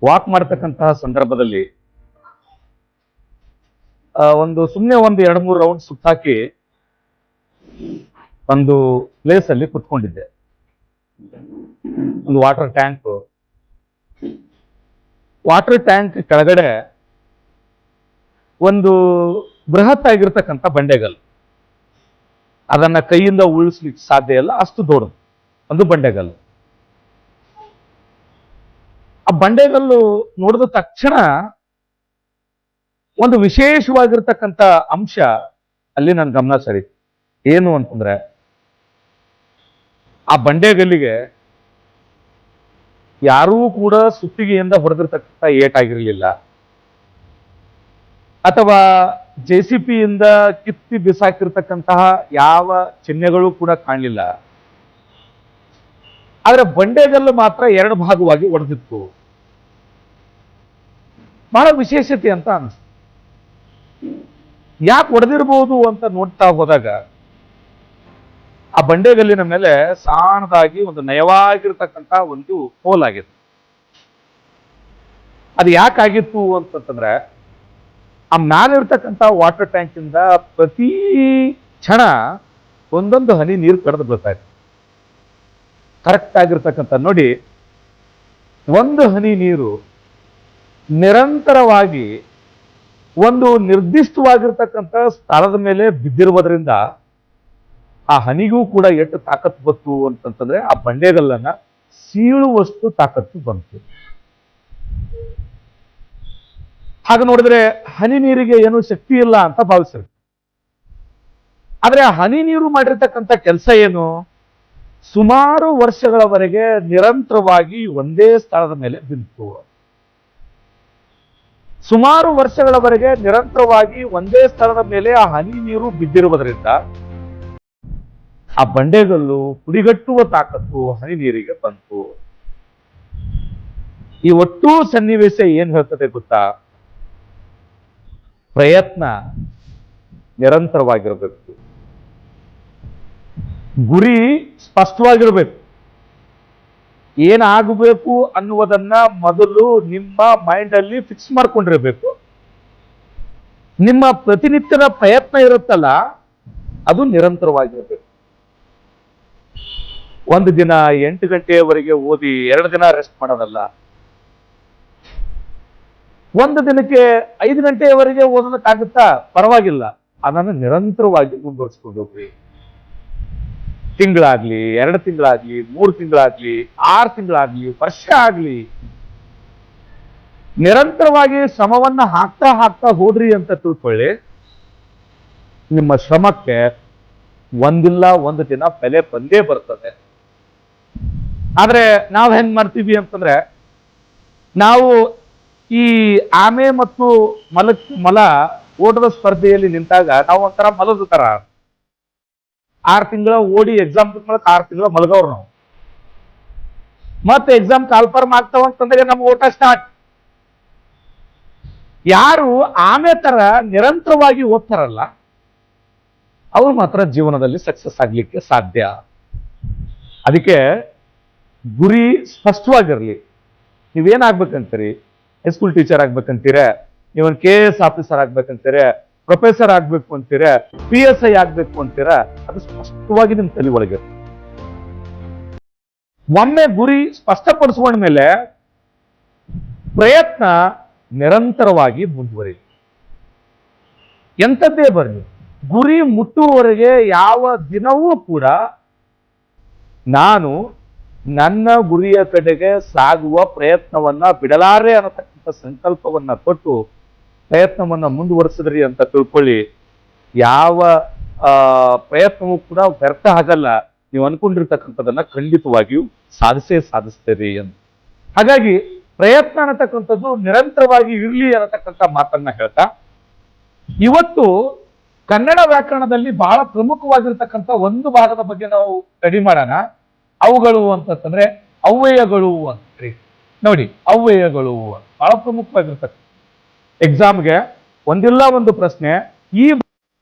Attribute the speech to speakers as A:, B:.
A: Walk ಮಾಡತಕ್ಕಂತಹ ಸಂದರ್ಭದಲ್ಲಿ ಸುಮ್ಮನೆ ಒಂದು 2-3 ರೌಂಡ್ ಸುತ್ತಾಕಿ ಒಂದು ಪ್ಲೇಸ್ ಅಲ್ಲಿ ಕುತ್ಕೊಂಡಿದ್ದೆ. ಒಂದು ವಾಟರ್ ಟ್ಯಾಂಕ್ ಕೆಳಗಡೆ ಒಂದು ಬೃಹತ್ ಆಗಿರ್ತಕ್ಕಂಥ ಬಂಡೆಗಲ್ಲು. ಅದನ್ನ ಕೈಯಿಂದ ಉಳಿಸ್ಲಿಕ್ಕೆ ಸಾಧ್ಯ ಇಲ್ಲ, ಅಷ್ಟು ದೊಡ್ಡದು ಒಂದು ಬಂಡೆಗಲ್ಲು. ಆ ಬಂಡೆಗಲ್ಲು ನೋಡಿದ ತಕ್ಷಣ ಒಂದು ವಿಶೇಷವಾಗಿರ್ತಕ್ಕಂಥ ಅಂಶ ಅಲ್ಲಿ ನನ್ನ ಗಮನ ಸೆಳೀತು. ಏನು ಅಂತಂದ್ರೆ, ಆ ಬಂಡೆಗಲ್ಲಿಗೆ ಯಾರೂ ಕೂಡ ಸುತ್ತಿಗೆಯಿಂದ ಹೊಡೆದಿರ್ತಕ್ಕಂಥ ಏಟಾಗಿರ್ಲಿಲ್ಲ, ಅಥವಾ JCB ಯಿಂದ ಕಿತ್ತಿ ಬಿಸಾಕಿರ್ತಕ್ಕಂತಹ ಯಾವ ಚಿಹ್ನೆಗಳು ಕೂಡ ಕಾಣಲಿಲ್ಲ. ಆದ್ರೆ ಬಂಡೆಗಲ್ಲು ಮಾತ್ರ 2 ಭಾಗವಾಗಿ ಒಡೆದಿತ್ತು. ಬಹಳ ವಿಶೇಷತೆ ಅಂತ ಅನಿಸ್ತು. ಯಾಕೆ ಒಡೆದಿರಬಹುದು ಅಂತ ನೋಡ್ತಾ ಹೋದಾಗ ಆ ಬಂಡೆಗಲ್ಲಿನ ಮೇಲೆ ಸಣ್ಣದಾಗಿ ಒಂದು ನಯವಾಗಿರ್ತಕ್ಕಂಥ ಒಂದು ಹೋಲ್ ಆಗಿತ್ತು. ಅದು ಯಾಕಾಗಿತ್ತು ಅಂತಂದ್ರೆ, ಆ ಮ್ಯಾಲಿರ್ತಕ್ಕಂಥ ವಾಟರ್ ಟ್ಯಾಂಕ್ ಇಂದ ಪ್ರತಿ ಕ್ಷಣ ಒಂದೊಂದು ಹನಿ ನೀರು ಕಡಿದು ಬೀಳ್ತಾ ಇತ್ತು. ಕರೆಕ್ಟ್ ಆಗಿರ್ತಕ್ಕಂಥ ನೋಡಿ, ಒಂದು ಹನಿ ನೀರು ನಿರಂತರವಾಗಿ ಒಂದು ನಿರ್ದಿಷ್ಟವಾಗಿರ್ತಕ್ಕಂಥ ಸ್ಥಳದ ಮೇಲೆ ಬಿದ್ದಿರುವುದರಿಂದ ಆ ಹನಿಗೂ ಕೂಡ ಎಷ್ಟು ತಾಕತ್ತು ಬಂತು ಅಂತಂತಂದ್ರೆ, ಆ ಬಂಡೆಗಲ್ಲನ್ನ ಸೀಳುವಷ್ಟು ತಾಕತ್ತು ಬಂತು. ಹಾಗೆ ನೋಡಿದ್ರೆ ಹನಿ ನೀರಿಗೆ ಏನು ಶಕ್ತಿ ಇಲ್ಲ ಅಂತ ಭಾವಿಸಿದ್ರು. ಆದ್ರೆ ಆ ಹನಿ ನೀರು ಮಾಡಿರ್ತಕ್ಕಂಥ ಕೆಲಸ ಏನು? ಸುಮಾರು ವರ್ಷಗಳವರೆಗೆ ನಿರಂತರವಾಗಿ ಒಂದೇ ಸ್ಥಳದ ಮೇಲೆ ಬಿತ್ತು. ಸುಮಾರು ವರ್ಷಗಳವರೆಗೆ ನಿರಂತರವಾಗಿ ಒಂದೇ ಸ್ಥಳದ ಮೇಲೆ ಆ ಹನಿ ನೀರು ಬಿದ್ದಿರುವುದರಿಂದ ಆ ಬಂಡೆಗಲ್ಲು ಪುಡಿಗಟ್ಟುವ ತಾಕತ್ತು ಹನಿ ನೀರಿಗೆ ಬಂತು. ಈ ಒಟ್ಟು ಸನ್ನಿವೇಶ ಏನ್ ಹೇಳ್ತದೆ ಗೊತ್ತಾ? ಪ್ರಯತ್ನ ನಿರಂತರವಾಗಿರಬೇಕು, ಗುರಿ ಸ್ಪಷ್ಟವಾಗಿರಬೇಕು. ಏನಾಗಬೇಕು ಅನ್ನುವುದನ್ನ ಮೊದಲು ನಿಮ್ಮ ಮೈಂಡ್ ಅಲ್ಲಿ ಫಿಕ್ಸ್ ಮಾಡ್ಕೊಂಡಿರಬೇಕು. ನಿಮ್ಮ ಪ್ರತಿನಿತ್ಯದ ಪ್ರಯತ್ನ ಇರುತ್ತಲ್ಲ, ಅದು ನಿರಂತರವಾಗಿರಬೇಕು. ಒಂದು ದಿನ 8 ಗಂಟೆಯವರೆಗೆ ಓದಿ 2 ದಿನ ರೆಸ್ಟ್ ಮಾಡೋದಲ್ಲ. ಒಂದು ದಿನಕ್ಕೆ 5 ಗಂಟೆಯವರೆಗೆ ಓದೋದಕ್ಕಾಗುತ್ತಾ? ಪರವಾಗಿಲ್ಲ, ಅದನ್ನು ನಿರಂತರವಾಗಿ ಮುಂದುವರಿಸ್ಕೊಂಡು ಹೋಗ್ರಿ. ತಿಂಗಳಾಗ್ಲಿ, 2 ತಿಂಗಳಾಗ್ಲಿ, 3 ತಿಂಗಳಾಗ್ಲಿ, 6 ತಿಂಗಳಾಗ್ಲಿ, ವರ್ಷ ಆಗ್ಲಿ, ನಿರಂತರವಾಗಿ ಶ್ರಮವನ್ನ ಹಾಕ್ತಾ ಹೋದ್ರಿ ಅಂತ ತಿಳ್ಕೊಳ್ಳಿ. ನಿಮ್ಮ ಶ್ರಮಕ್ಕೆ ಒಂದಿಲ್ಲ ಒಂದು ದಿನ ಬೆಲೆ ಬಂದೇ ಬರ್ತದೆ. ಆದ್ರೆ ನಾವು ಹೆಂಗ್ ಮಾಡ್ತೀವಿ ಅಂತಂದ್ರೆ, ನಾವು ಈ ಆಮೆ ಮತ್ತು ಮೊಲ ಓಟದ ಸ್ಪರ್ಧೆಯಲ್ಲಿ ನಿಂತಾಗ ನಾವು ಒಂಥರ ಮಲದ ತರ 6 ತಿಂಗಳ ಓಡಿ ಎಕ್ಸಾಮ್ 6 ತಿಂಗಳ ಮಲಗವ್ರು ನಾವು. ಮತ್ತೆ ಎಕ್ಸಾಮ್ ಕಾಲ್ಫರ್ಮ್ ಆಗ್ತಾವ ಅಂತಂದ್ರೆ ನಮ್ಮ ಓಟ ಸ್ಟಾರ್ಟ್. ಯಾರು ಆಮೆ ತರ ನಿರಂತರವಾಗಿ ಓದ್ತಾರಲ್ಲ, ಅವ್ರು ಮಾತ್ರ ಜೀವನದಲ್ಲಿ ಸಕ್ಸಸ್ ಆಗ್ಲಿಕ್ಕೆ ಸಾಧ್ಯ. ಅದಕ್ಕೆ ಗುರಿ ಸ್ಪಷ್ಟವಾಗಿರ್ಲಿ. ನೀವೇನಾಗ್ಬೇಕಂತೀರಿ? ಹೈಸ್ಕೂಲ್ ಟೀಚರ್ ಆಗ್ಬೇಕಂತೀರ, ನೀವೊಂದು KS ಆಫೀಸರ್ ಆಗ್ಬೇಕಂತೀರ, ಪ್ರೊಫೆಸರ್ ಆಗ್ಬೇಕು ಅಂತೀರ, PSI ಆಗ್ಬೇಕು ಅಂತೀರ, ಅದು ಸ್ಪಷ್ಟವಾಗಿ ನಿಮ್ ತಲೆ ಒಳಗೆ. ಒಮ್ಮೆ ಗುರಿ ಸ್ಪಷ್ಟಪಡಿಸ್ಕೊಂಡ ಮೇಲೆ ಪ್ರಯತ್ನ ನಿರಂತರವಾಗಿ ಮುಂದುವರಿ. ಎಂಥದ್ದೇ ಬರಲಿ, ಗುರಿ ಮುಟ್ಟುವವರೆಗೆ ಯಾವ ದಿನವೂ ಕೂಡ ನಾನು ನನ್ನ ಗುರಿಯ ಕಡೆಗೆ ಸಾಗುವ ಪ್ರಯತ್ನವನ್ನ ಬಿಡಲಾರೆ ಅನ್ನತಕ್ಕಂಥ ಸಂಕಲ್ಪವನ್ನ ಕೊಟ್ಟು ಪ್ರಯತ್ನವನ್ನ ಮುಂದುವರಿಸಿದ್ರಿ ಅಂತ ತಿಳ್ಕೊಳ್ಳಿ. ಯಾವ ಪ್ರಯತ್ನವೂ ಕೂಡ ವ್ಯರ್ಥ ಆಗಲ್ಲ. ನೀವು ಅನ್ಕೊಂಡಿರ್ತಕ್ಕಂಥದನ್ನ ಖಂಡಿತವಾಗಿಯೂ ಸಾಧಿಸ್ತೀರಿ ಅಂತ. ಹಾಗಾಗಿ ಪ್ರಯತ್ನ ಅನ್ನತಕ್ಕಂಥದ್ದು ನಿರಂತರವಾಗಿ ಇರಲಿ ಅನ್ನತಕ್ಕಂಥ ಮಾತನ್ನ ಹೇಳ್ತಾ, ಇವತ್ತು ಕನ್ನಡ ವ್ಯಾಕರಣದಲ್ಲಿ ಬಹಳ ಪ್ರಮುಖವಾಗಿರ್ತಕ್ಕಂಥ ಒಂದು ಭಾಗದ ಬಗ್ಗೆ ನಾವು ಸ್ಟಡಿ ಮಾಡೋಣ. ಅವುಗಳು ಅಂತಂದ್ರೆ ಅವ್ಯಯಗಳು ಅಂತ್ರಿ. ನೋಡಿ, ಅವ್ಯಯಗಳು ಬಹಳ ಪ್ರಮುಖವಾಗಿರ್ತಕ್ಕಂಥ ಎಕ್ಸಾಮ್ಗೆ ಒಂದಿಲ್ಲ ಒಂದು ಪ್ರಶ್ನೆ ಈ